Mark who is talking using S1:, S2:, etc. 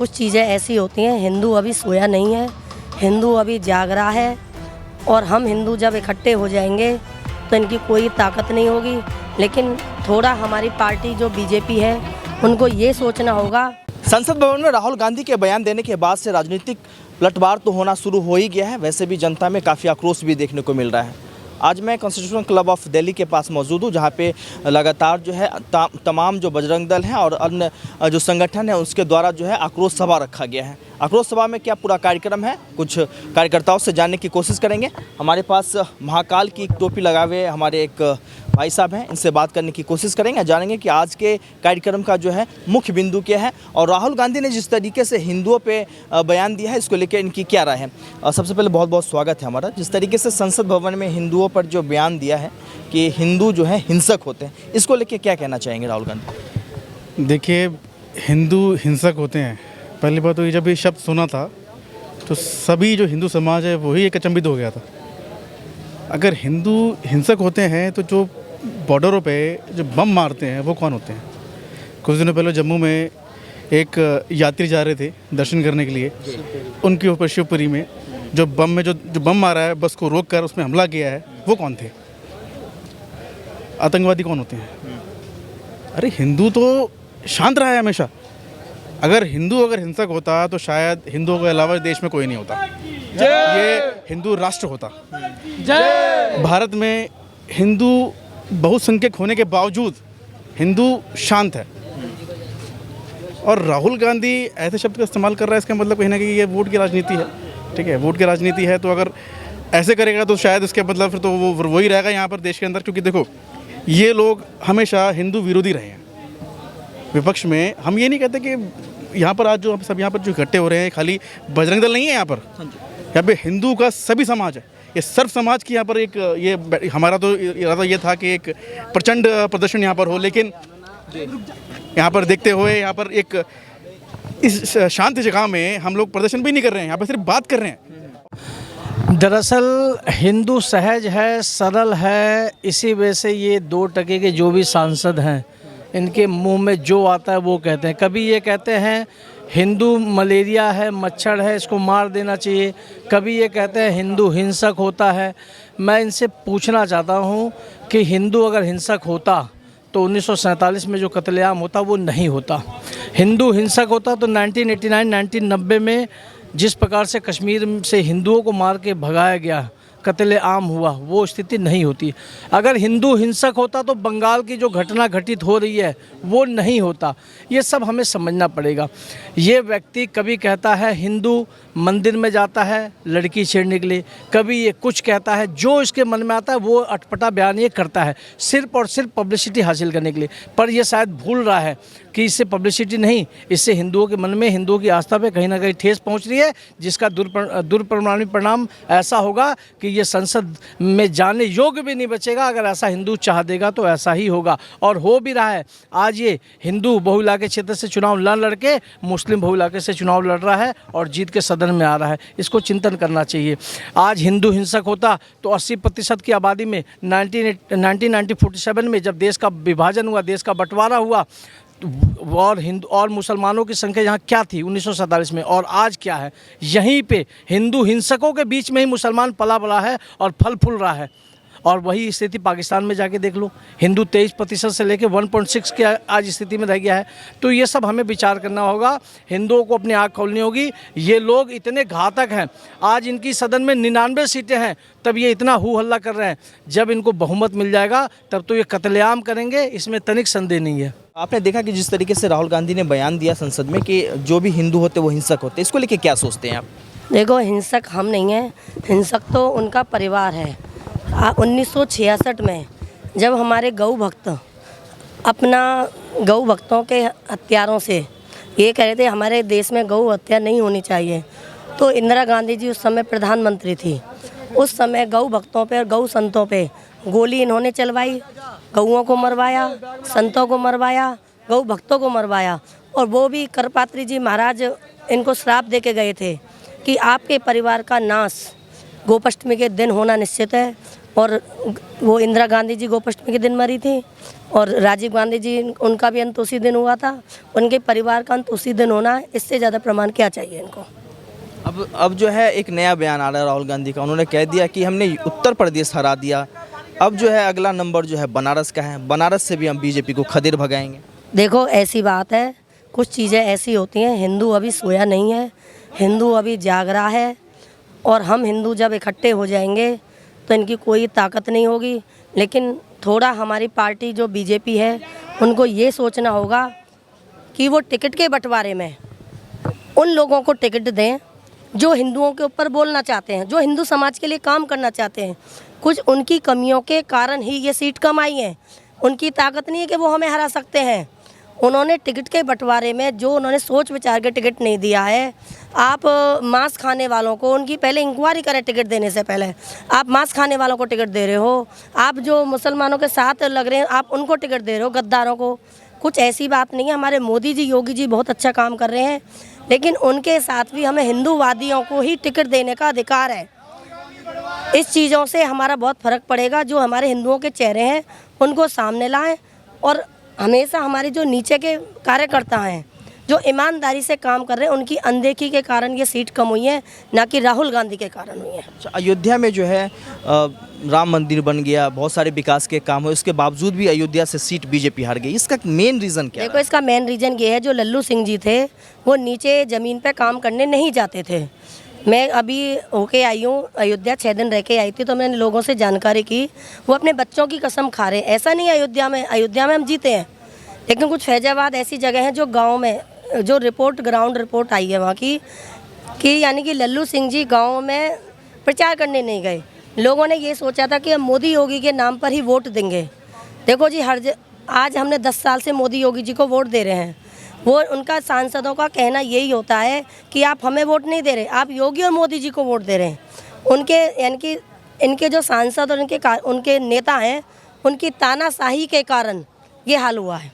S1: कुछ चीज़ें ऐसी होती हैं, हिंदू अभी सोया नहीं है, हिंदू अभी जाग रहा है। और हम हिंदू जब इकट्ठे हो जाएंगे तो इनकी कोई ताकत नहीं होगी। लेकिन थोड़ा हमारी पार्टी जो बीजेपी है उनको ये सोचना होगा।
S2: संसद भवन में राहुल गांधी के बयान देने के बाद से राजनीतिक पलटवार तो होना शुरू हो ही गया है, वैसे भी जनता में काफ़ी आक्रोश भी देखने को मिल रहा है। आज मैं कॉन्स्टिट्यूशन क्लब ऑफ दिल्ली के पास मौजूद हूँ, जहाँ पे लगातार जो है तमाम जो बजरंग दल हैं और अन्य जो संगठन है उसके द्वारा जो है आक्रोश सभा रखा गया है। आक्रोश सभा में क्या पूरा कार्यक्रम है, कुछ कार्यकर्ताओं से जानने की कोशिश करेंगे। हमारे पास महाकाल की एक टोपी लगाए हुए हमारे एक भाई साहब हैं, इनसे बात करने की कोशिश करेंगे, जानेंगे कि आज के कार्यक्रम का जो है मुख्य बिंदु क्या है और राहुल गांधी ने जिस तरीके से हिंदुओं पे बयान दिया है इसको लेकर इनकी क्या राय है। सबसे पहले बहुत बहुत स्वागत है हमारा। जिस तरीके से संसद भवन में हिंदुओं पर जो बयान दिया है कि हिंदू जो है हिंसक होते हैं, इसको लेकर क्या कहना चाहेंगे राहुल गांधी?
S3: देखिए, हिंदू हिंसक होते हैं, पहली बात तो ये जब ये शब्द सुना था तो सभी जो हिंदू समाज है वही एक अचंभित हो गया था। अगर हिंदू हिंसक होते हैं तो जो बॉर्डरों पे जो बम मारते हैं वो कौन होते हैं? कुछ दिनों पहले जम्मू में एक यात्री जा रहे थे दर्शन करने के लिए, उनके ऊपर शिवपुरी में जो बम मारा है, बस को रोक कर उसमें हमला किया है, वो कौन थे? आतंकवादी कौन होते हैं? अरे हिंदू तो शांत रहा है हमेशा। अगर हिंदू हिंसक होता तो शायद हिंदुओं के अलावा देश में कोई नहीं होता, ये हिंदू राष्ट्र होता। भारत में हिंदू बहुसंख्यक होने के बावजूद हिंदू शांत है। और राहुल गांधी ऐसे शब्द का इस्तेमाल कर रहा है, इसका मतलब कहीं ना कहीं ये वोट की राजनीति है। ठीक है, वोट की राजनीति है तो अगर ऐसे करेगा तो शायद इसके मतलब फिर तो वो वही रहेगा यहाँ पर देश के अंदर। क्योंकि देखो, ये लोग हमेशा हिंदू विरोधी रहे हैं। विपक्ष में हम ये नहीं कहते कि यहाँ पर आज जो हम सब यहाँ पर जो इकट्ठे हो रहे हैं खाली बजरंग दल नहीं है, यहाँ पे हिंदू का सभी समाज है, ये सर्व समाज की यहाँ पर एक ये हमारा तो इरादा ये था कि एक प्रचंड प्रदर्शन यहाँ पर हो, लेकिन यहाँ पर देखते हुए यहाँ पर एक इस शांत जगह में हम लोग प्रदर्शन भी नहीं कर रहे हैं, यहाँ पर सिर्फ बात कर रहे हैं।
S4: दरअसल हिंदू सहज है, सरल है, इसी वजह से ये 2 टके के जो भी सांसद हैं इनके मुंह में जो आता है वो कहते हैं। कभी ये कहते हैं हिंदू मलेरिया है, मच्छर है, इसको मार देना चाहिए, कभी ये कहते हैं हिंदू हिंसक होता है। मैं इनसे पूछना चाहता हूँ कि हिंदू अगर हिंसक होता तो 1947 में जो कत्लेआम होता वो नहीं होता। हिंदू हिंसक होता तो 1989-1990 में जिस प्रकार से कश्मीर से हिंदुओं को मार के भगाया गया, कत्लेआम हुआ, वो स्थिति नहीं होती। अगर हिंदू हिंसक होता तो बंगाल की जो घटना घटित हो रही है वो नहीं होता। ये सब हमें समझना पड़ेगा। ये व्यक्ति कभी कहता है हिंदू मंदिर में जाता है लड़की छेड़ने के लिए, कभी ये कुछ कहता है, जो इसके मन में आता है वो अटपटा बयान ये करता है सिर्फ और सिर्फ पब्लिसिटी हासिल करने के लिए। पर ये शायद भूल रहा है कि इससे पब्लिसिटी नहीं, इससे हिंदुओं के मन में, हिंदुओं की आस्था पे कहीं ना कहीं ठेस पहुंच रही है, जिसका दुष्परिणाम ऐसा होगा कि ये संसद में जाने योग्य भी नहीं बचेगा। अगर ऐसा हिंदू चाह देगा तो ऐसा ही होगा और हो भी रहा है। आज ये हिंदू बहुइलाके क्षेत्र से चुनाव न लड़के मुस्लिम बहुइलाके से चुनाव लड़ रहा है और जीत के सदन में आ रहा है। इसको चिंतन करना चाहिए। आज हिंदू हिंसक होता तो 80% की आबादी में 1947 में जब देश का विभाजन हुआ, देश का बंटवारा हुआ, और हिंदू और मुसलमानों की संख्या यहाँ क्या थी 1947 में और आज क्या है? यहीं पे हिंदू हिंसकों के बीच में ही मुसलमान पला बड़ा है और फल फूल रहा है। और वही स्थिति पाकिस्तान में जाके देख लो, हिंदू 23% से लेकर 1.6 के आज स्थिति में रह गया है। तो ये सब हमें विचार करना होगा, हिंदुओं को अपनी आँख खोलनी होगी। ये लोग इतने घातक हैं, आज इनकी सदन में 99 सीटें हैं, तब ये इतना हू हल्ला कर रहे हैं। जब इनको बहुमत मिल जाएगा तब तो ये कत्लेआम करेंगे, इसमें तनिक संदेह नहीं है।
S2: आपने देखा कि जिस तरीके से राहुल गांधी ने बयान दिया संसद में कि जो भी हिंदू होते वो हिंसक होते, इसको लेके क्या सोचते हैं आप?
S1: देखो, हिंसक हम नहीं हैं, हिंसक तो उनका परिवार है। 1966 में जब हमारे गौ भक्त अपना गौ भक्तों के हत्यारों से ये कह रहे थे हमारे देश में गौ हत्या नहीं होनी चाहिए, तो इंदिरा गांधी जी उस समय प्रधानमंत्री थी। उस समय गौ भक्तों पे और गौ संतों पे गोली इन्होंने चलवाई, गौओं को मरवाया, संतों को मरवाया, गौ भक्तों को मरवाया। और वो भी करपात्री जी महाराज इनको श्राप दे के गए थे कि आपके परिवार का नाश गोपाष्टमी के दिन होना निश्चित है। और वो इंदिरा गांधी जी गोपाष्टमी के दिन मरी थी, और राजीव गांधी जी उनका भी अंत उसी दिन हुआ था, उनके परिवार का अंत उसी दिन होना है। इससे ज़्यादा प्रमाण क्या चाहिए इनको।
S2: अब जो है एक नया बयान आ रहा है राहुल गांधी का, उन्होंने कह दिया कि हमने उत्तर प्रदेश हरा दिया, अब जो है अगला नंबर जो है बनारस का है, बनारस से भी हम बीजेपी को खदेड़ भगाएंगे।
S1: देखो ऐसी बात है, कुछ चीज़ें ऐसी होती हैं, हिंदू अभी सोया नहीं है, हिंदू अभी जाग रहा है, और हम हिंदू जब इकट्ठे हो जाएंगे तो इनकी कोई ताकत नहीं होगी। लेकिन थोड़ा हमारी पार्टी जो बीजेपी है उनको ये सोचना होगा कि वो टिकट के बंटवारे में उन लोगों को टिकट दें जो हिंदुओं के ऊपर बोलना चाहते हैं, जो हिंदू समाज के लिए काम करना चाहते हैं। कुछ उनकी कमियों के कारण ही ये सीट कम आई है, उनकी ताकत नहीं है कि वो हमें हरा सकते हैं। उन्होंने टिकट के बंटवारे में जो उन्होंने सोच विचार के टिकट नहीं दिया है। आप मांस खाने वालों को उनकी पहले इंक्वायरी करें, टिकट देने से पहले। आप मांस खाने वालों को टिकट दे रहे हो, आप जो मुसलमानों के साथ लग रहे हैं आप उनको टिकट दे रहे हो, गद्दारों को। कुछ ऐसी बात नहीं है। हमारे मोदी जी, योगी जी बहुत अच्छा काम कर रहे हैं, लेकिन उनके साथ भी हमें हिंदूवादियों को ही टिकट देने का अधिकार है। इस चीज़ों से हमारा बहुत फ़र्क पड़ेगा। जो हमारे हिंदुओं के चेहरे हैं उनको सामने लाएं, और हमेशा हमारे जो नीचे के कार्यकर्ता हैं जो ईमानदारी से काम कर रहे हैं उनकी अनदेखी के कारण ये सीट कम हुई है, ना कि राहुल गांधी के कारण हुई है।
S2: अच्छा, अयोध्या में जो है राम मंदिर बन गया, बहुत सारे विकास के काम हुए, उसके बावजूद भी अयोध्या से सीट बीजेपी हार गई। इसका मेन रीज़न क्या है?
S1: देखो इसका मेन रीज़न ये है, जो लल्लू सिंह जी थे वो नीचे ज़मीन पे काम करने नहीं जाते थे। मैं अभी होके आई हूँ अयोध्या, 6 दिन रह के आई थी, तो मैंने लोगों से जानकारी की, वो अपने बच्चों की कसम खा रहे हैं। ऐसा नहीं है अयोध्या में हम जीते हैं, लेकिन कुछ फैजाबाद ऐसी जगह हैं जो गांव में, जो ग्राउंड रिपोर्ट आई है वहाँ की, कि यानी कि लल्लू सिंह जी गांव में प्रचार करने नहीं गए। लोगों ने ये सोचा था कि हम मोदी योगी के नाम पर ही वोट देंगे। देखो जी, आज हमने 10 साल से मोदी योगी जी को वोट दे रहे हैं। वो उनका सांसदों का कहना यही होता है कि आप हमें वोट नहीं दे रहे, आप योगी और मोदी जी को वोट दे रहे हैं। उनके यानी कि इनके जो सांसद और उनके नेता हैं, उनकी तानाशाही के कारण ये हाल हुआ है।